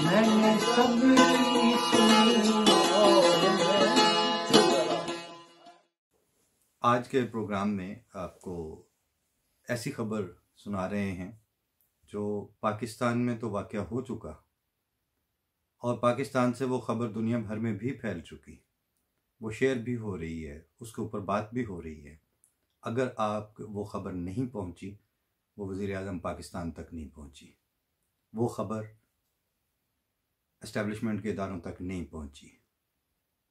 मैंने सबकी सुनी और आज के प्रोग्राम में आपको ऐसी खबर सुना रहे हैं जो पाकिस्तान में तो वाक़या हो चुका और पाकिस्तान से वो खबर दुनिया भर में भी फैल चुकी, वो शेयर भी हो रही है, उसके ऊपर बात भी हो रही है। अगर आप वो खबर नहीं पहुंची, वो वज़ीर-ए-आज़म पाकिस्तान तक नहीं पहुंची, वो खबर एस्टेब्लिशमेंट के इदारों तक नहीं पहुंची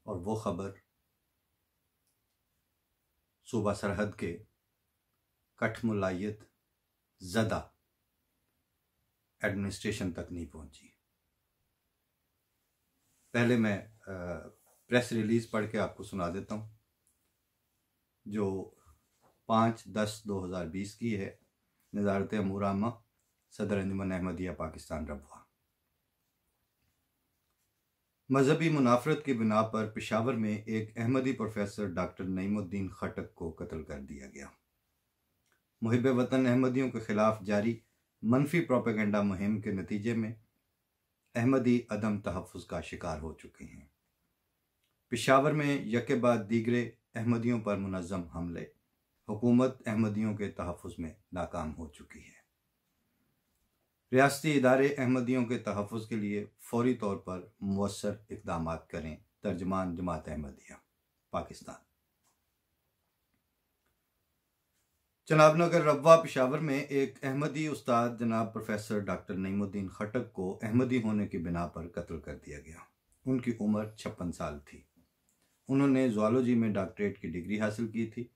और वो खबर सूबा सरहद के कठमुलायत ज़दा एडमिनिस्ट्रेशन तक नहीं पहुंची। पहले मैं प्रेस रिलीज़ पढ़ के आपको सुना देता हूँ जो 5/10/2020 की है। नज़ारत अमूर आमा, सदर अंजुमन अहमदिया पाकिस्तान रबवा। मजहबी मुनाफरत की बिना पर पेशावर में एक अहमदी प्रोफेसर डॉक्टर नईमुद्दीन खटक को कत्ल कर दिया गया। मुहिब वतन अहमदियों के खिलाफ जारी मनफी प्रोपेगेंडा मुहिम के नतीजे में अहमदी अदम तहफ़्फ़ुज़ का शिकार हो चुके हैं। पेशावर में यके बाद दीगरे अहमदियों पर मुनज़्ज़म हमले हुकूमत अहमदियों के तहफ़्फ़ुज़ में नाकाम हो चुकी है। रियासती इदारे अहमदियों के तहफ़्फ़ुज़ के लिए फ़ौरी तौर पर मुअस्सर इक़दामात करें। तर्जुमान जमात अहमदिया पाकिस्तान। जनाब नगर रबवा पेशावर में एक अहमदी उस्ताद जनाब प्रोफेसर डॉक्टर नईमुद्दीन खटक को अहमदी होने की बिना पर कत्ल कर दिया गया। उनकी उम्र 56 साल थी। उन्होंने ज़ूलॉजी में डॉक्टरेट की डिग्री हासिल की थी।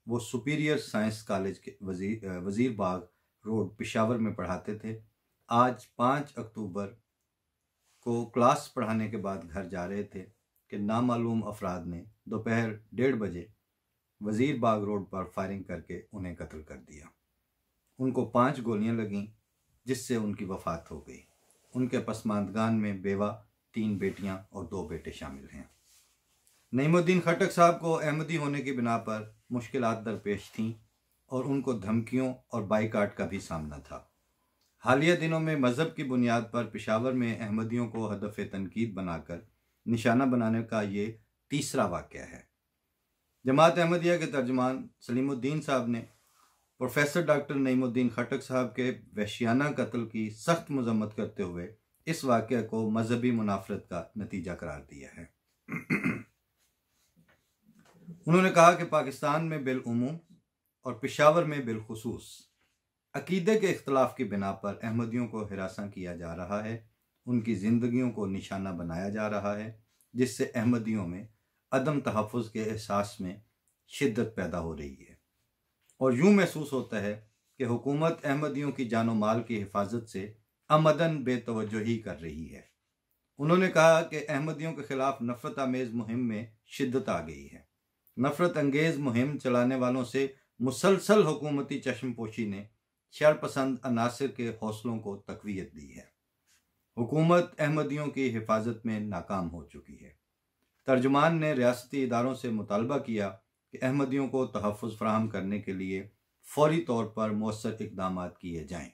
वो सुपीरियर साइंस कॉलेज के वज़ीर बाग रोड पेशावर में पढ़ाते थे। आज 5 अक्टूबर को क्लास पढ़ाने के बाद घर जा रहे थे कि नामालूम अफराद ने दोपहर 1:30 बजे वज़ीर बाग रोड पर फायरिंग करके उन्हें कत्ल कर दिया। उनको 5 गोलियां लगीं जिससे उनकी वफ़ात हो गई। उनके पसमानदगान में बेवा, 3 बेटियां और 2 बेटे शामिल हैं। नईमुद्दीन खटक साहब को अहमदी होने की बिना पर मुश्किलात दरपेश थीं और उनको धमकियों और बाइकाट का भी सामना था। हालिया दिनों में मज़हब की बुनियाद पर पेशावर में अहमदियों को हदफ तनकीद बनाकर निशाना बनाने का ये तीसरा वाक़या है। जमात अहमदिया के तर्जुमान सलीमुद्दीन साहब ने प्रोफेसर डॉक्टर नईमुद्दीन खटक साहब के वहशियाना कत्ल की सख्त मजम्मत करते हुए इस वाक़या को मजहबी मुनाफरत का नतीजा करार दिया है। उन्होंने कहा कि पाकिस्तान में बिलउमूम और पेशावर में बिलखुसूस अकीदे के इख्तलाफ की बिना पर अहमदियों को हिरासा किया जा रहा है, उनकी ज़िंदगियों को निशाना बनाया जा रहा है, जिससे अहमदियों में अदम तहफ़्फ़ुज़ के एहसास में शिद्दत पैदा हो रही है और यूँ महसूस होता है कि हुकूमत अहमदियों की जानो माल की हिफाजत से अमदन बेतवज्जोही कर रही है। उन्होंने कहा कि अहमदियों के खिलाफ नफ़रत आमेज़ मुहिम में शिद्दत आ गई है। नफ़रत अंगेज़ मुहिम चलाने वालों से मुसलसल हुकूमती चश्मपोशी ने शरपसंद अनासिर के हौसलों को तक़वियत दी है। हुकूमत अहमदियों की हिफाजत में नाकाम हो चुकी है। तर्जुमान ने रियासती इदारों से मुतालबा किया कि अहमदियों को तहफ़्फ़ुज़ फ़राहम करने के लिए फ़ौरी तौर पर मौसर इक़दामात किए जाएँ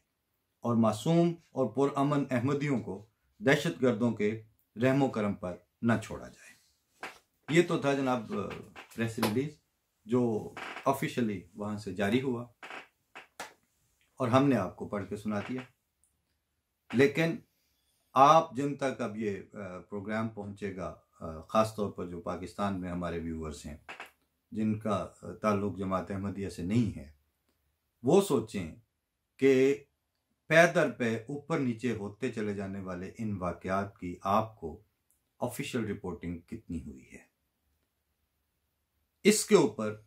और मासूम और पुरअमन अहमदियों को दहशतगर्दों के रहमो करम पर न छोड़ा जाए। ये तो था जनाब प्रेस रिलीज़ जो ऑफिशियली वहाँ से जारी हुआ और हमने आपको पढ़ के सुना दिया। लेकिन आप जिन तक अब ये प्रोग्राम पहुँचेगा, ख़ास तौर पर जो पाकिस्तान में हमारे व्यूअर्स हैं जिनका ताल्लुक़ जमात अहमदिया से नहीं है, वो सोचें कि पै दर पे ऊपर नीचे होते चले जाने वाले इन वाक़यात की आपको ऑफिशियल रिपोर्टिंग कितनी हुई है, इसके ऊपर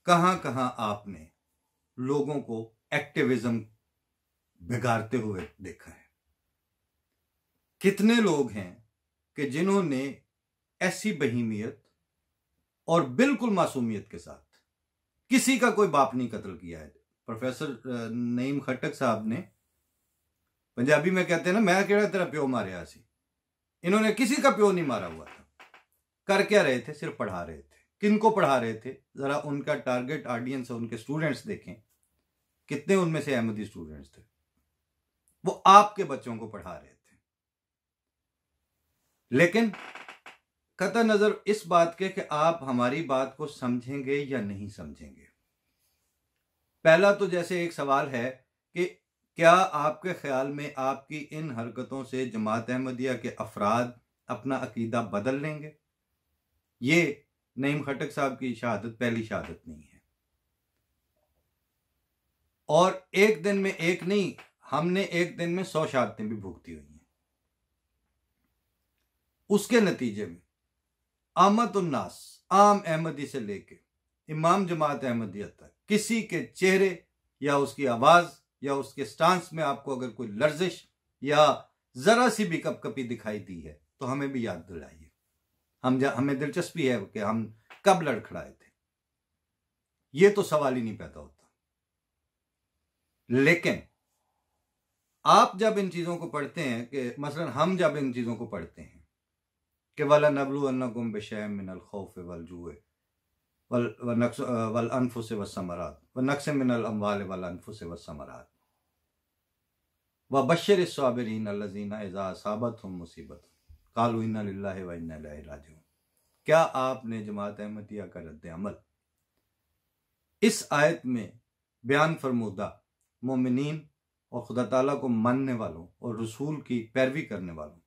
कहाँ कहाँ आपने लोगों को एक्टिविज्म बिगाड़ते हुए देखा है। कितने लोग हैं कि जिन्होंने ऐसी बहीमियत और बिल्कुल मासूमियत के साथ, किसी का कोई बाप नहीं कत्ल किया है। प्रोफेसर नईम खटक साहब ने, पंजाबी में कहते हैं ना, मैं केड़ा तेरा प्यो मारिया सी, इन्होंने किसी का प्यो नहीं मारा हुआ था। कर क्या रहे थे? सिर्फ पढ़ा रहे थे। किनको पढ़ा रहे थे? जरा उनका टारगेट ऑडियंस और उनके स्टूडेंट्स देखें, कितने उनमें से अहमदी स्टूडेंट्स थे। वो आपके बच्चों को पढ़ा रहे थे। लेकिन कतई नजर इस बात के कि आप हमारी बात को समझेंगे या नहीं समझेंगे। पहला तो जैसे एक सवाल है कि क्या आपके ख्याल में आपकी इन हरकतों से जमात अहमदिया के अफराद अपना अकीदा बदल लेंगे? ये नईम खटक साहब की शहादत पहली शहादत नहीं है, और एक दिन में एक नहीं, हमने एक दिन में 100 शहादतें भी भुगती हुई हैं। उसके नतीजे में आमद उन्नास, आम अहमदी से लेके इमाम जमात अहमदिया तक किसी के चेहरे या उसकी आवाज या उसके स्टांस में आपको अगर कोई लर्जिश या जरा सी भी कपकपी दिखाई दी है तो हमें भी याद दिलाइए। हमें दिलचस्पी है कि हम कब लड़खड़ाए थे, ये तो सवाल ही नहीं पैदा होता। लेकिन आप जब इन चीजों को पढ़ते हैं कि मसलन हम जब इन चीजों को पढ़ते हैं कि वला नबलुवन्नकुम बिशैइन मिनल खौफ वल जुए वल अनफुस वस्समरात व नक्स मिनल अमवाल वल अनफुस वस्समरात व बश्शिर अस्साबिरीन अल्लज़ीना इज़ा असाबतहुम मुसीबत क़ालू इन्ना लिल्लाहि व इन्ना इलैहि राजिऊन। क्या आपने जमात अहमदिया का रद्द अमल इस आयत में बयान फरमूदा मोमिनीन और खुदा ताला को मानने वालों और रसूल की पैरवी करने वालों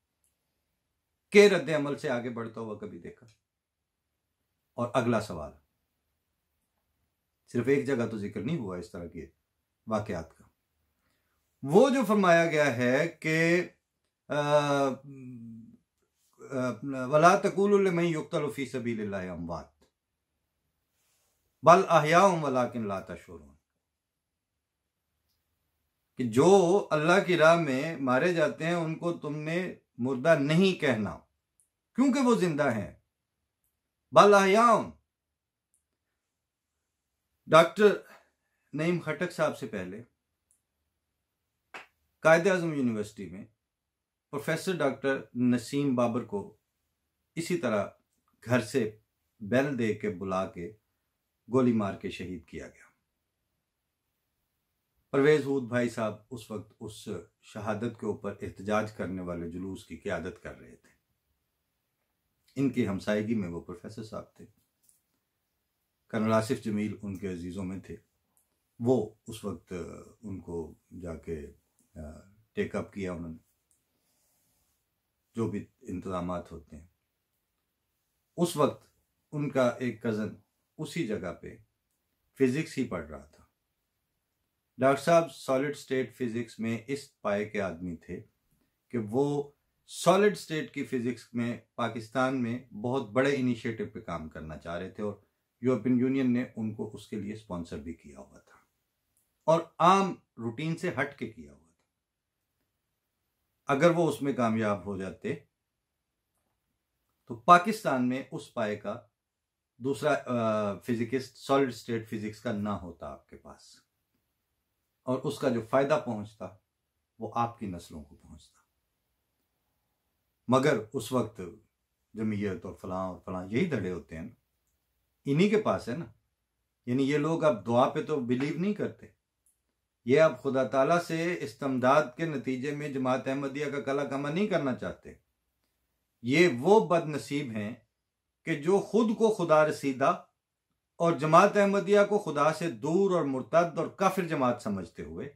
के रद्द अमल से आगे बढ़ता हुआ कभी देखा? और अगला सवाल, सिर्फ एक जगह तो जिक्र नहीं हुआ इस तरह के वाकयात का, वो जो फरमाया गया है कि वला तक़ूलू लिमन युक़्तलु फ़ी सबीलिल्लाहि अमवात बल अहयाउम वलाकिन ला तशऊरून, कि जो अल्लाह की राह में मारे जाते हैं उनको तुमने मुर्दा नहीं कहना क्योंकि वो जिंदा हैं। बल अहयाउम। डॉक्टर नईम खटक साहब से पहले कायदे आज़म यूनिवर्सिटी में प्रोफेसर डॉक्टर नसीम बाबर को इसी तरह घर से बैल दे के बुला के गोली मार के शहीद किया गया। परवेज हूद भाई साहब उस वक्त उस शहादत के ऊपर एहतजाज करने वाले जुलूस की क़यादत कर रहे थे। इनकी हमसायगी में वो प्रोफेसर साहब थे, कर्नल आसिफ जमील उनके अजीज़ों में थे। वो उस वक्त उनको जाके टेकअप किया उन्होंने, जो भी इंतज़ामात होते हैं। उस वक्त उनका एक कज़न उसी जगह पे फिज़िक्स ही पढ़ रहा था। डॉक्टर साहब सॉलिड स्टेट फिज़िक्स में इस पाए के आदमी थे कि वो सॉलिड स्टेट की फिज़िक्स में पाकिस्तान में बहुत बड़े इनिशिएटिव पे काम करना चाह रहे थे और यूरोपियन यूनियन ने उनको उसके लिए स्पॉन्सर भी किया हुआ था और आम रूटीन से हट के किया हुआ था। अगर वो उसमें कामयाब हो जाते तो पाकिस्तान में उस पाए का दूसरा फिजिकिस्ट सॉलिड स्टेट फिजिक्स का ना होता आपके पास, और उसका जो फायदा पहुंचता वो आपकी नस्लों को पहुंचता। मगर उस वक्त जमीयत और फलां यही धड़े होते हैं ना, इन्हीं के पास है ना। यानी ये लोग अब दुआ पे तो बिलीव नहीं करते, ये अब खुदा ताला से इस्तिमदाद के नतीजे में जमात अहमदिया का कला कमा नहीं करना चाहते। ये वो बदनसीब हैं कि जो खुद को खुदा रसीदा और जमात अहमदिया को खुदा से दूर और मुर्तद और काफिर जमात समझते हुए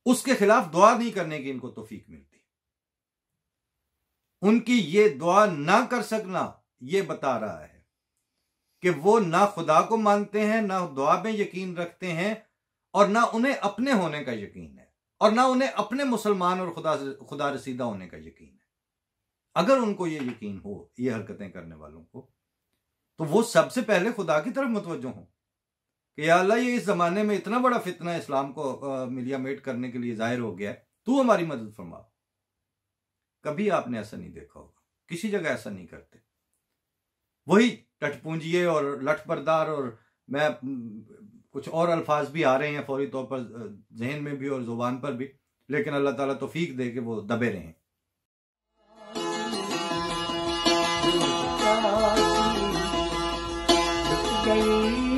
उसके खिलाफ दुआ नहीं करने की इनको तौफीक मिलती। उनकी ये दुआ ना कर सकना ये बता रहा है कि वो ना खुदा को मानते हैं, ना दुआ में यकीन रखते हैं, और ना उन्हें अपने होने का यकीन है, और ना उन्हें अपने मुसलमान और खुदा रसीदा होने का यकीन है। अगर उनको ये यकीन हो ये हरकतें करने वालों को, तो वो सबसे पहले खुदा की तरफ मुतवज्जो हों कि या अल्लाह ये इस जमाने में इतना बड़ा फितना इस्लाम को मिलियामेट करने के लिए जाहिर हो गया है, तू हमारी मदद फरमा। कभी आपने ऐसा नहीं देखा होगा, किसी जगह ऐसा नहीं करते। वही टटपूंजिए और लठबरदार, और मैं कुछ और अल्फाज भी आ रहे हैं फौरी तौर पर जहन में भी और जुबान पर भी, लेकिन अल्लाह ताला तौफीक दे के वो दबे रहें। गई